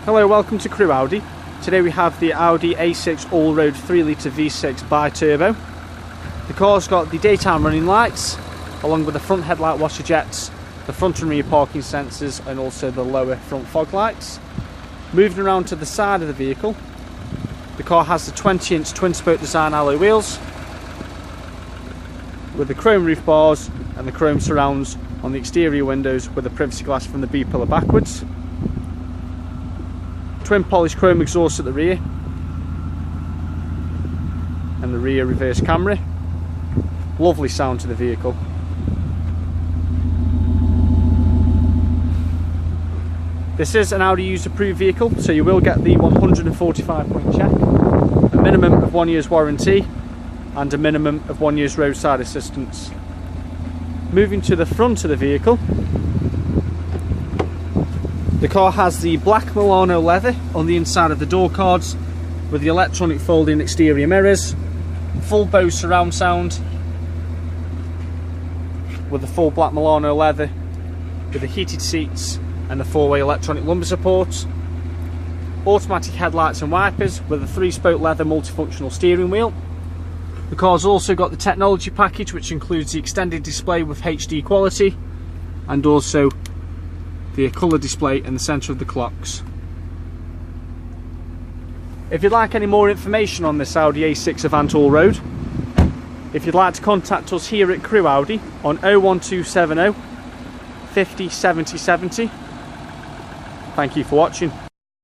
Hello, welcome to Crewe Audi. Today we have the Audi A6 all-road 3-litre V6 bi-turbo. The car's got the daytime running lights, along with the front headlight washer jets, the front and rear parking sensors, and also the lower front fog lights. Moving around to the side of the vehicle, the car has the 20-inch twin-spoke design alloy wheels, with the chrome roof bars and the chrome surrounds on the exterior windows with the privacy glass from the B-pillar backwards. Twin polished chrome exhaust at the rear and the rear reverse camera. Lovely sound to the vehicle. This is an Audi used approved vehicle, so you will get the 145-point check, a minimum of 1 year's warranty and a minimum of 1 year's roadside assistance. Moving to the front of the vehicle, the car has the black Milano leather on the inside of the door cards with the electronic folding exterior mirrors, full Bose surround sound with the full black Milano leather with the heated seats and the four-way electronic lumbar support, automatic headlights and wipers with a 3-spoke leather multifunctional steering wheel. The car's also got the technology package, which includes the extended display with HD quality and also the colour display in the centre of the clocks. If you'd like any more information on this Audi A6 Avant All-Road, if you'd like to contact us here at Crewe Audi on 01270 50 70 70. Thank you for watching.